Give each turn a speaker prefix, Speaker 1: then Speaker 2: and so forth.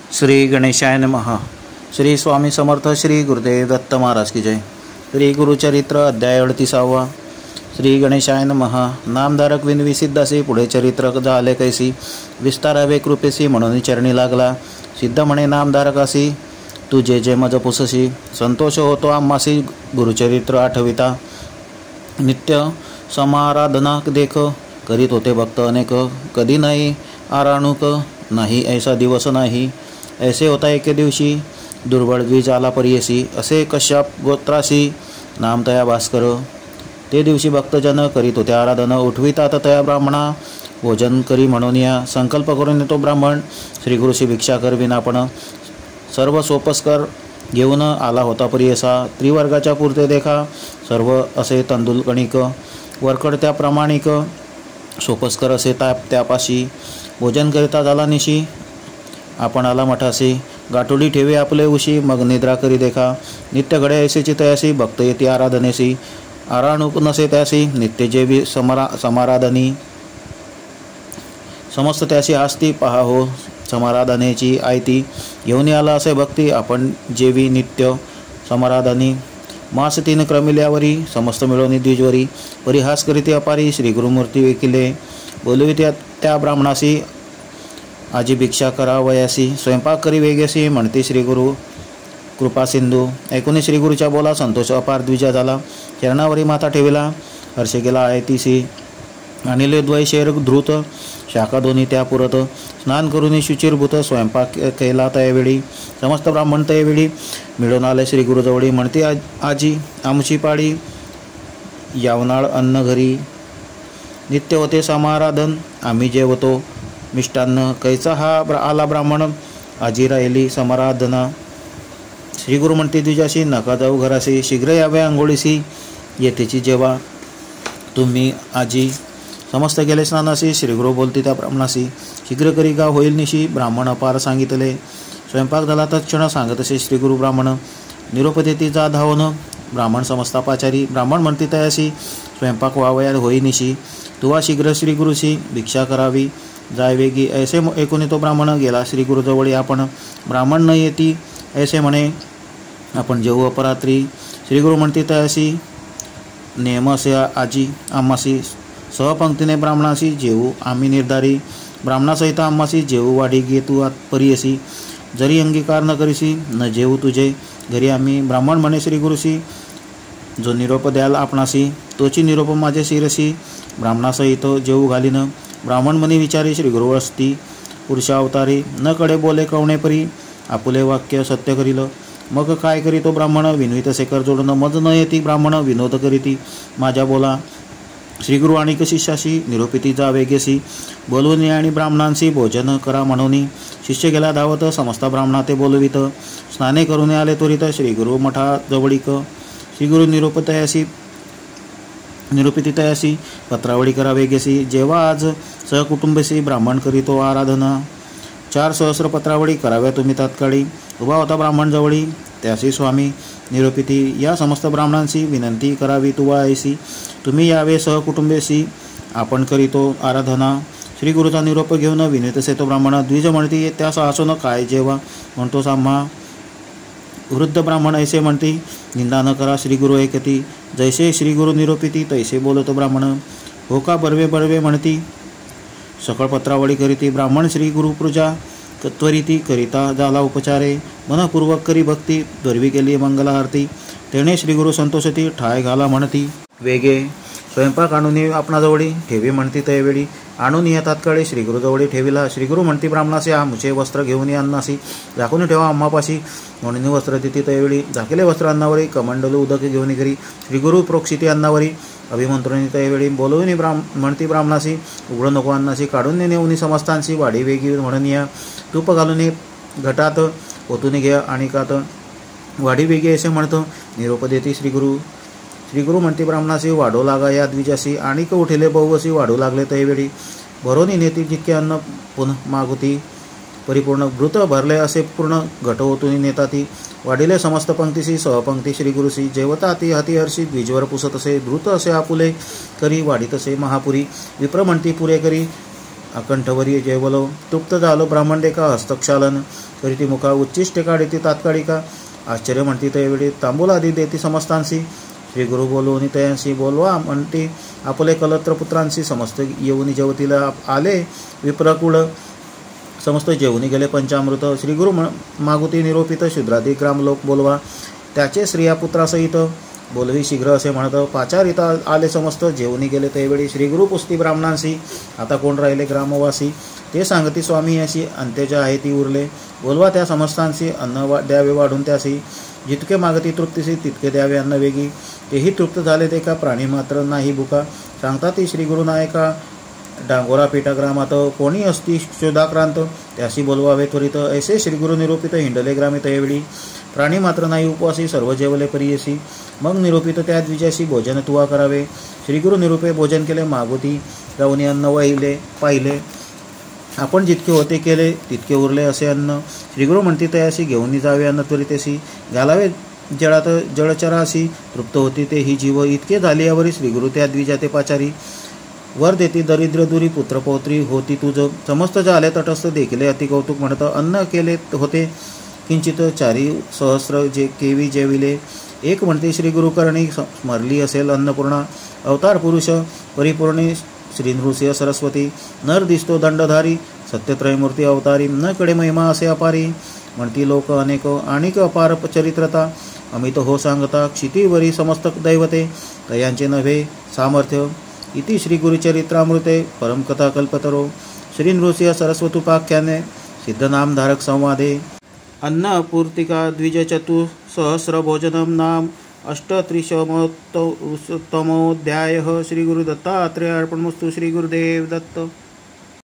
Speaker 1: श्री गणेशाय नमः। श्री स्वामी समर्थ श्री गुरुदेव दत्त महाराज की जय। श्री गुरुचरित्र अध्याय 38। श्री गणेशाय नमः। नामधारक विनवी सिद्धासी पुढे चरित्र झाले कैसी, विस्तारावे कृपेसी म्हणून चरणी लागला। सिद्ध म्हणे नामधारकासी, तू जे जे मज पुससी, संतोष होतो आम्हासी गुरुचरित्र आठविता। नित्य समाराधना देख, करीत होते भक्त अनेक, कधी नाही आराणूक, नाही ऐसा दिवस नाही। ऐसे होता एके दिवशी, दुर्बळ द्विज आला परियसी, असे कश्यप गोत्रासी नाम तया भास्कर। ते दिवशी भक्तजन करीत होते आराधन, उठवितात तया ब्राह्मणा भोजन करी म्हणून या। संकल्प करून येतो ब्राह्मण, श्री गुरुशी भिक्षा कर विनापण। सर्व सोपस्कर घेऊन आला होता परियसा, त्रिवर्गाच्या पुरते देखा सर्व असे तांदूळ कणिक। वरकड त्या प्रामाणिक, सोपस्कर असे त्यापाशी। भोजन करिता झाला निशी, आपण आला मठासी। गाठोडी ठेवे आपले उशी, मग निद्रा करी देखा। नित्य घडे ऐसेची तयासी, भक्त येती आराधनेसी। आराणूक नसे त्यासी, नित्य जेवी समाराधनी। समस्त त्यासी आस्ती, पहा हो समाराधनेची आयती। घेऊन आला असे भक्ती, आपण जेवी नित्य समाराधनी। मास 3 क्रमिल्यावरी, समस्त मिळवणी द्विजवरी। परिहास करीती अपारी, श्री गुरुमूर्ती वेकिले। बोलवी त्या ब्राह्मणासी, आजी भिक्षा करावयासी। स्वयंपाक करी वेगेसी, म्हणते श्री गुरु कृपा सिंधू। ऐकून श्री गुरुच्या बोला, संतोष अपार द्विजा झाला। चरणावरी माथा ठेविला, हर्ष गेला आयतीसी। आणिले द्वैशेर धृत, शाखा दोन्ही त्या पुरत। स्नान करून शुचिरभूत, स्वयंपाक केला तयावेळी। समस्त ब्राह्मण तयावेळी मिळून आले श्री गुरुजवळी। म्हणते आजी आमची पाळी, यावनाळ अन्न घरी। नित्य होते समाराधन, आम्ही जेवतो मिष्टान्न। कैचा हा आला ब्राह्मण, आजी राहिली समाराधना। श्री गुरु म्हणते द्विजाशी, नका जाऊ घराशी, शीघ्र यावे आंघोळीसी। येतेची जेवा तुम्ही आजी। समस्त गेले स्नानासी, श्री गुरु बोलते त्या ब्राह्मणाशी। शीघ्र करी का होईल निशी, ब्राह्मण अपार सांगितले। स्वयंपाक झाला तत्क्षण, सांगत असे श्री गुरु ब्राह्मण। निरोप देती जा धावून, ब्राह्मण समस्तापाचारी। ब्राह्मण म्हणते तयासी, स्वयंपाक व्हावया होई निशी। तुवा शीघ्र श्री गुरुशी भिक्षा करावी जाय वेगी। ऐसे ऐकून तो ब्राह्मण गेला श्री गुरुजवळी आपण। ब्राह्मण न येती ऐसे म्हणे, आपण जेवू अपरात्री। श्री गुरु म्हणते तयासी, नेम असे आजी आम्हासी। सहपंक्तीने ब्राह्मणाशी जेवू आम्ही निर्धारी। ब्राह्मणासहित आम्हासी जेवू वाढी घे तू परियसी। जरी अंगीकार न करीसी, न जेवू तुझे घरी आम्ही। ब्राह्मण म्हणे श्री गुरुशी, जो निरोप द्याल आपणासी, तोची निरोप माझे शिरसी। ब्राह्मणासहित जेवू घालीन, ब्राह्मण मनी विचारी। श्री गुरु असती पुरुषावतारी, न कडे बोले कवणे परी। आपुले वाक्य सत्य करील, मग काय करी तो ब्राह्मण। विनवित शेखर जोडन, मज न येती ब्राह्मण विनोद करीती माझ्या बोला। श्री गुरु आणिक शिष्याशी, निरोपिती जा वेगेसी। बोलवून आणि ब्राह्मणांशी भोजन करा म्हणून। शिष्य गेला धावत, समस्त ब्राह्मणा ते बोलवित। स्नाने करून आले त्वरित, श्री गुरु मठा जवळीक। श्री गुरु निरोपिती तयासी, पत्रावळी करा वेगेसी। जेव्हा आज सहकुटुंबेसी, ब्राह्मण करीतो आराधना। 4 सहस्र पत्रावळी कराव्या तुम्ही तात्काळी। उभा होता ब्राह्मण जवळी, त्यासी स्वामी निरोपिती। या समस्त ब्राह्मणांशी विनंती करावी तुवा ऐसी। तुम्ही यावे सहकुटुंबेसी, आपण करीतो आराधना। श्री गुरुचा निरोप घेऊन विनंत सेतो ब्राह्मण। द्विज म्हणती त्या साहसून, काय जेव्हा म्हणतो साम्हा। वृद्ध ब्राह्मण ऐसे म्हणती, निंदा न करा श्री गुरु ऐकती। जैसे श्री गुरु निरोपिती, तैसे बोलतो ब्राह्मण। हो का बर्वे बर्वे म्हणती, सकळ पत्रावळी करीती। ब्राह्मण श्री गुरु पूजा त्वरिती करिता झाला उपचारे। मनपूर्वक करी भक्ती, दर्वी केली मंगला आरती। तेणे श्री गुरु संतोषती, ठाय घाला म्हणती वेगे। स्वयंपाक आणून आपणाजवळी ठेवी म्हणती तयवेळी। आणून या तात्काळी श्री गुरुजवळी ठेविला। श्री गुरु म्हणती ब्राह्मणासी, आमचे वस्त्र घेऊन या अन्नासी। झाकून ठेवा आम्हापाशी, म्हणून वस्त्र देती तयवेळी। झाकेले वस्त्र अन्नावरी, कमंडल उदक घेऊन घरी। श्री गुरु प्रोक्षिती अन्नावरी, अभिमंत्रणी तयवेळी। बोलवून म्हणती ब्राह्मणासी, उघडू नको अन्नासी। काढून नेऊन समस्तांशी, वाढी वेगी म्हणून या। तूप घालून घटात ओतून घ्या आणि कात, वाढी वेगी असे म्हणतो। निरोप देती श्री गुरु। श्री गुरु म्हणते ब्राह्मणासी, वाढू लागा या द्विजासी। आणिक उठेले बहुवसी, वाढू लागले तयवेळी। भरोनी नेती जितके अन्न पुन्हा मागुती। परिपूर्ण घृत भरले असे पूर्ण, घट ओतून नेताती। वाढिले समस्त पंक्तीसी, सहपंक्ती श्री गुरुसी। जेवता ती हाती हर्षी, द्विजवर पुसत असे। धृत असे आपुले करी, वाढीत असे महापुरी। विप्र म्हणती पुरे करी, अकंठवरी जयवलो तृप्त झालो ब्राह्मण देखा हस्तक्षालन करीती मुखा उच्चिष्टे काढीती तात्काळिका आश्चर्य म्हणती त्यावेळी तांबूल आदी देती समस्तांशी श्री गुरु बोलवून तयांशी बोलवा म्हणते आपले कलत्र पुत्रांशी समस्त येऊनी जेवतीला आले विप्रकुळ समस्त जेवणी गेले पंचामृत श्री गुरु मागुती निरोपित शूद्रादी ग्रामलोक बोलवा त्याचे स्त्रिया पुत्रासहित बोलवी शीघ्र असे म्हणत पाचारिता आले समस्त जेवणी गेले त्यावेळी श्री गुरु पुस्ती ब्राह्मणांशी आता कोण राहिले ग्रामवासी ते सांगती स्वामी याशी अंत्यजा आहे ती उरले बोलवा त्या समस्तांशी अन्न द्यावे वाढून त्याशी जितके मागती तृप्तीशी तितके द्यावे अन्न वेगी तेही तृप्त झाले ते का प्राणी मात्र नाही भुका सांगता ती श्री गुरु नायका डांगोरा पेटा ग्रामात कोणी असती शोधाक्रांत त्याशी बोलवावे त्वरित ऐसे श्री गुरु निरूपित हिंडले ग्रामे त्यावेळी प्राणी मात्र नाही उपवासी सर्व जेवले परियसी मग निरूपित त्या द्विजाशी भोजन तुवा करावे श्री गुरु निरूपे भोजन केले मागुती जाऊन अन्न वाहिले पाहिले आपण जितके होते केले तितके उरले असे अन्न श्रीगुरु म्हणती तयाशी घेऊन जावे अन्न त्वरितेशी घालावे जळात जळचराशी तृप्त होती ते ही जीव इतके झाल्यावरी श्रीगुरु त्या द्विजा ते पाचारी वर देती दरिद्र दुरी पुत्रपौत्री होती तुझ समस्त झाले तटस्थ देखले अति कौतुक म्हणत अन्न केले होते किंचित चारी सहस्र जे केवी जेविले एक म्हणते श्री गुरुकर्णी स्मरली असेल अन्नपूर्णा अवतार पुरुष परिपूर्णे श्री नृसिंह सरस्वती नर दिसतो दंडधारी सत्यत्रयमूर्ती अवतारी न कडे महिमा असे अपारी म्हणती लोक अनेक आणिक अपार चरित्रता अमित हो सांगता क्षितीवरी समस्त दैवते तयांचे नव्हे सामर्थ्य इति श्री गुरुचरित्रामृते परमकथा कल्पतरो श्री नृसिंह सरस्वतुपाख्याने सिद्धनामधारक संवादे अन्नपूर्तिका द्विजचतुसहस्र भोजनम नाम अष्टत्रिशतमोऽध्यायः श्री गुरु दत्तात्रेय अर्पणमस्तु श्री गुरुदेव दत्त।